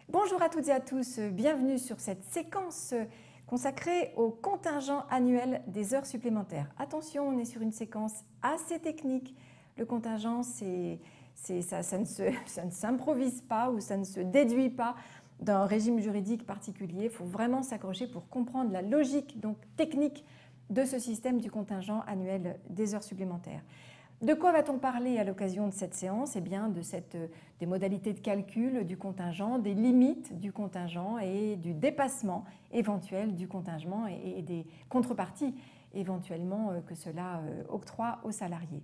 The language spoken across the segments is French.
Bonjour à toutes et à tous, bienvenue sur cette séquence consacrée au contingent annuel des heures supplémentaires. Attention, on est sur une séquence assez technique. Le contingent, ça ne s'improvise pas ou ça ne se déduit pas d'un régime juridique particulier. Il faut vraiment s'accrocher pour comprendre la logique donc, technique de ce système du contingent annuel des heures supplémentaires. De quoi va-t-on parler à l'occasion de cette séance? Eh bien, des modalités de calcul du contingent, des limites du contingent et du dépassement éventuel du contingent et des contreparties éventuellement que cela octroie aux salariés.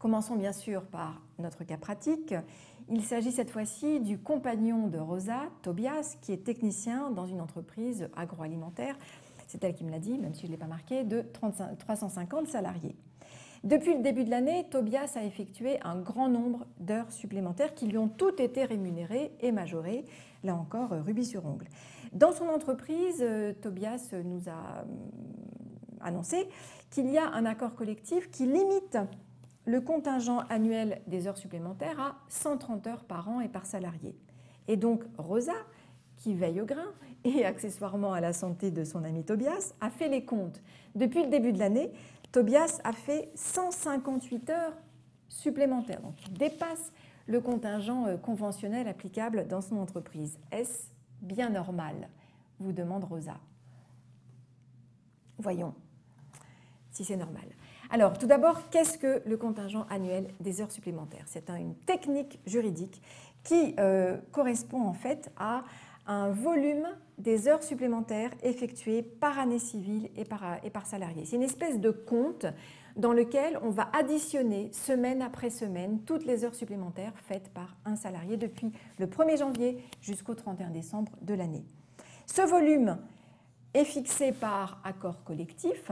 Commençons bien sûr par notre cas pratique. Il s'agit cette fois-ci du compagnon de Rosa, Tobias, qui est technicien dans une entreprise agroalimentaire. C'est elle qui me l'a dit, même si je ne l'ai pas marqué, de 350 salariés. Depuis le début de l'année, Tobias a effectué un grand nombre d'heures supplémentaires qui lui ont toutes été rémunérées et majorées, là encore, rubis sur ongle. Dans son entreprise, Tobias nous a annoncé qu'il y a un accord collectif qui limite le contingent annuel des heures supplémentaires à 130 heures par an et par salarié. Et donc Rosa, qui veille au grain et accessoirement à la santé de son ami Tobias, a fait les comptes. Depuis le début de l'année, Tobias a fait 158 heures supplémentaires, donc il dépasse le contingent conventionnel applicable dans son entreprise. Est-ce bien normal? Vous demande Rosa. Voyons si c'est normal. Alors, tout d'abord, qu'est-ce que le contingent annuel des heures supplémentaires? C'est une technique juridique qui correspond en fait à un volume des heures supplémentaires effectuées par année civile et par salarié. C'est une espèce de compte dans lequel on va additionner semaine après semaine toutes les heures supplémentaires faites par un salarié depuis le 1er janvier jusqu'au 31 décembre de l'année. Ce volume est fixé par accord collectif.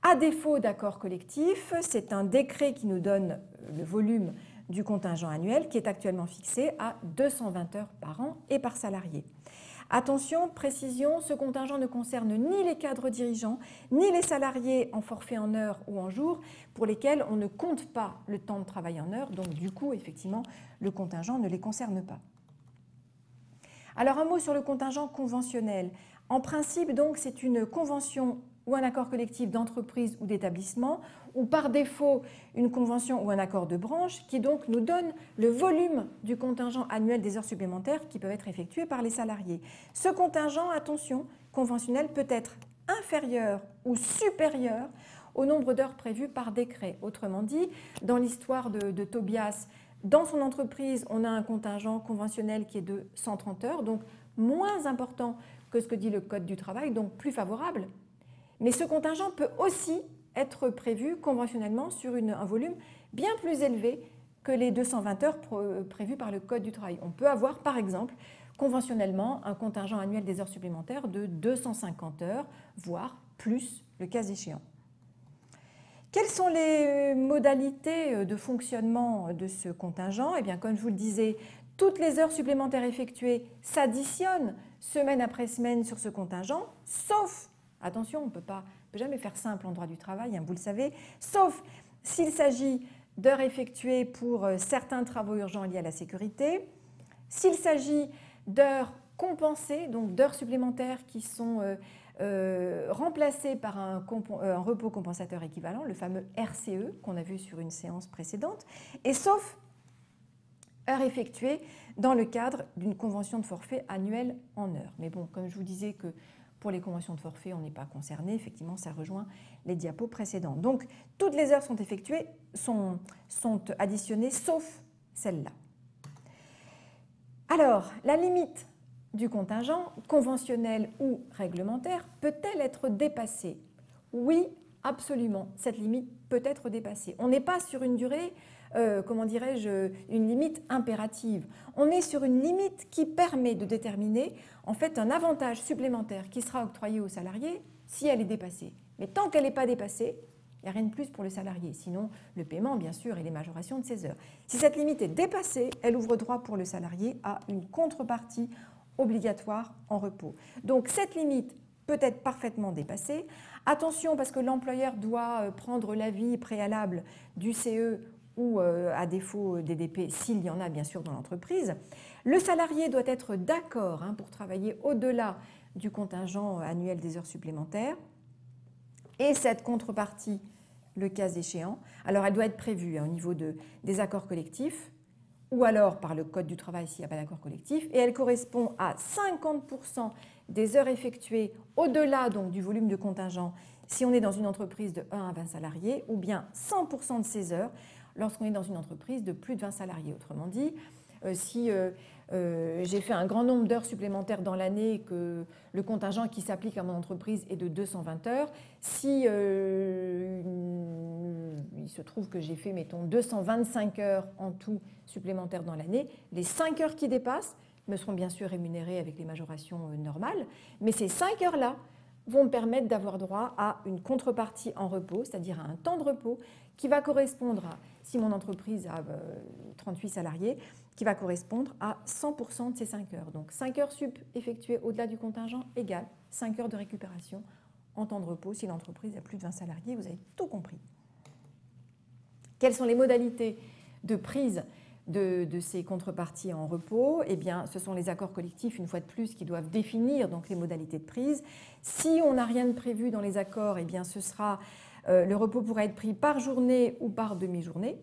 À défaut d'accord collectif, c'est un décret qui nous donne le volume du contingent annuel qui est actuellement fixé à 220 heures par an et par salarié. Attention, précision, ce contingent ne concerne ni les cadres dirigeants, ni les salariés en forfait en heures ou en jours pour lesquels on ne compte pas le temps de travail en heures, donc du coup, effectivement, le contingent ne les concerne pas. Alors un mot sur le contingent conventionnel. En principe, donc, c'est une convention ou un accord collectif d'entreprise ou d'établissement, ou par défaut une convention ou un accord de branche qui donc nous donne le volume du contingent annuel des heures supplémentaires qui peuvent être effectuées par les salariés. Ce contingent, attention, conventionnel peut être inférieur ou supérieur au nombre d'heures prévues par décret. Autrement dit, dans l'histoire de Tobias, dans son entreprise, on a un contingent conventionnel qui est de 130 heures, donc moins important que ce que dit le Code du travail, donc plus favorable. Mais ce contingent peut aussi être prévu conventionnellement sur un volume bien plus élevé que les 220 heures prévues par le Code du travail. On peut avoir, par exemple, conventionnellement, un contingent annuel des heures supplémentaires de 250 heures, voire plus, le cas échéant. Quelles sont les modalités de fonctionnement de ce contingent? Eh bien, comme je vous le disais, toutes les heures supplémentaires effectuées s'additionnent semaine après semaine sur ce contingent, sauf, attention, on ne peut jamais faire simple en droit du travail, hein, vous le savez, sauf s'il s'agit d'heures effectuées pour certains travaux urgents liés à la sécurité, s'il s'agit d'heures compensées, donc d'heures supplémentaires qui sont remplacées par un repos compensateur équivalent, le fameux RCE qu'on a vu sur une séance précédente, et sauf heures effectuées dans le cadre d'une convention de forfait annuelle en heures. Mais bon, comme je vous disais que pour les conventions de forfait, on n'est pas concerné, effectivement, ça rejoint les diapos précédentes. Donc, toutes les heures sont effectuées, sont additionnées, sauf celle-là. Alors, la limite du contingent, conventionnel ou réglementaire, peut-elle être dépassée? Oui, absolument, cette limite peut être dépassée. On n'est pas sur une durée, comment dirais-je, une limite impérative. On est sur une limite qui permet de déterminer en fait un avantage supplémentaire qui sera octroyé aux salariés si elle est dépassée. Mais tant qu'elle n'est pas dépassée, il n'y a rien de plus pour le salarié, sinon le paiement bien sûr et les majorations de ses heures. Si cette limite est dépassée, elle ouvre droit pour le salarié à une contrepartie obligatoire en repos. Donc cette limite peut être parfaitement dépassée. Attention parce que l'employeur doit prendre l'avis préalable du CE ou à défaut DDP s'il y en a bien sûr dans l'entreprise. Le salarié doit être d'accord pour travailler au-delà du contingent annuel des heures supplémentaires. Et cette contrepartie, le cas échéant, alors elle doit être prévue au niveau des accords collectifs ou alors par le Code du travail s'il n'y a pas d'accord collectif, et elle correspond à 50% des heures effectuées au-delà donc du volume de contingent si on est dans une entreprise de 1 à 20 salariés, ou bien 100% de ces heures lorsqu'on est dans une entreprise de plus de 20 salariés. Autrement dit, si j'ai fait un grand nombre d'heures supplémentaires dans l'année et que le contingent qui s'applique à mon entreprise est de 220 heures, si il se trouve que j'ai fait, mettons, 225 heures en tout supplémentaires dans l'année, les 5 heures qui dépassent me seront bien sûr rémunérées avec les majorations normales, mais ces 5 heures-là vont me permettre d'avoir droit à une contrepartie en repos, c'est-à-dire à un temps de repos qui va correspondre à, si mon entreprise a 38 salariés, qui va correspondre à 100% de ces 5 heures. Donc 5 heures sup effectuées au-delà du contingent égale 5 heures de récupération en temps de repos si l'entreprise a plus de 20 salariés. Vous avez tout compris. Quelles sont les modalités de prise de ces contreparties en repos? Eh bien, ce sont les accords collectifs, une fois de plus, qui doivent définir donc les modalités de prise. Si on n'a rien de prévu dans les accords, eh bien, le repos pourra être pris par journée ou par demi-journée.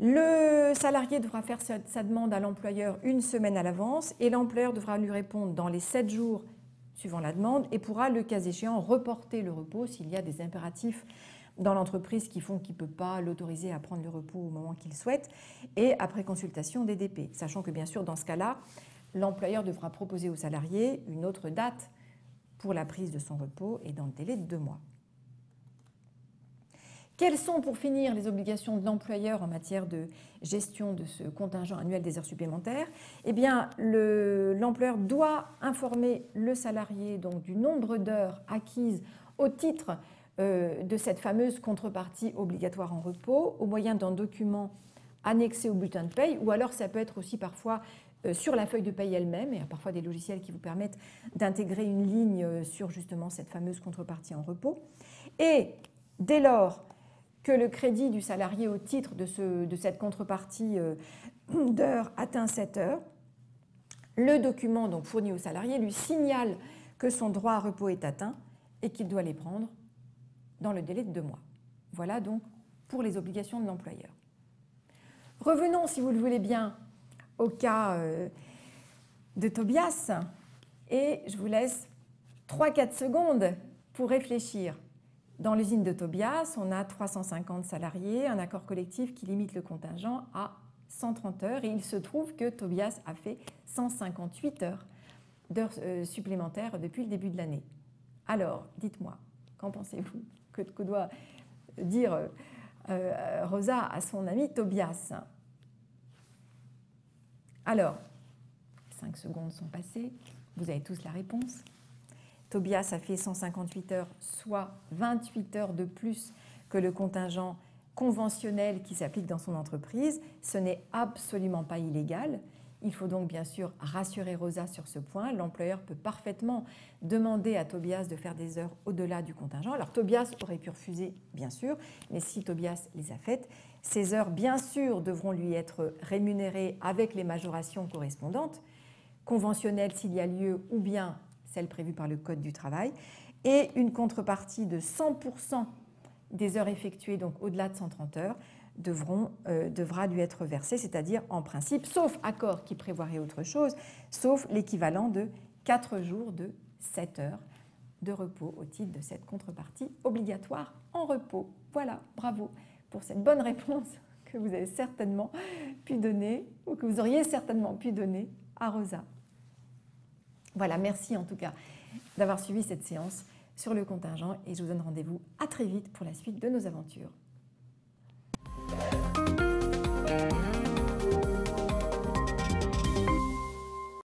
Le salarié devra faire sa demande à l'employeur une semaine à l'avance et l'employeur devra lui répondre dans les 7 jours suivant la demande et pourra, le cas échéant, reporter le repos s'il y a des impératifs dans l'entreprise qui font qu'il ne peut pas l'autoriser à prendre le repos au moment qu'il souhaite et après consultation des DP. Sachant que bien sûr, dans ce cas-là, l'employeur devra proposer au salarié une autre date pour la prise de son repos et dans le délai de 2 mois. Quelles sont, pour finir, les obligations de l'employeur en matière de gestion de ce contingent annuel des heures supplémentaires? Eh bien, l'employeur doit informer le salarié donc, du nombre d'heures acquises au titre de cette fameuse contrepartie obligatoire en repos au moyen d'un document annexé au bulletin de paye, ou alors ça peut être aussi parfois sur la feuille de paye elle-même. Il y a parfois des logiciels qui vous permettent d'intégrer une ligne sur justement cette fameuse contrepartie en repos. Et dès lors que le crédit du salarié au titre de cette contrepartie d'heures atteint 7 heures, le document donc fourni au salarié lui signale que son droit à repos est atteint et qu'il doit les prendre dans le délai de 2 mois. Voilà donc pour les obligations de l'employeur. Revenons, si vous le voulez bien, au cas de Tobias et je vous laisse 3-4 secondes pour réfléchir. Dans l'usine de Tobias, on a 350 salariés, un accord collectif qui limite le contingent à 130 heures et il se trouve que Tobias a fait 158 heures d'heures supplémentaires depuis le début de l'année. Alors, dites-moi, qu'en pensez-vous que doit dire Rosa à son ami Tobias? Alors, 5 secondes sont passées, vous avez tous la réponse. Tobias a fait 158 heures, soit 28 heures de plus que le contingent conventionnel qui s'applique dans son entreprise. Ce n'est absolument pas illégal. Il faut donc bien sûr rassurer Rosa sur ce point. L'employeur peut parfaitement demander à Tobias de faire des heures au-delà du contingent. Alors Tobias aurait pu refuser, bien sûr, mais si Tobias les a faites, ces heures, bien sûr, devront lui être rémunérées avec les majorations correspondantes, conventionnelles s'il y a lieu ou bien celles prévues par le Code du travail, et une contrepartie de 100% des heures effectuées, donc au-delà de 130 heures, devra lui être versée, c'est-à-dire en principe, sauf accord qui prévoirait autre chose, sauf l'équivalent de 4 jours de 7 heures de repos au titre de cette contrepartie obligatoire en repos. Voilà, bravo pour cette bonne réponse que vous avez certainement pu donner, ou que vous auriez certainement pu donner à Rosa. Voilà, merci en tout cas d'avoir suivi cette séance sur le contingent et je vous donne rendez-vous à très vite pour la suite de nos aventures.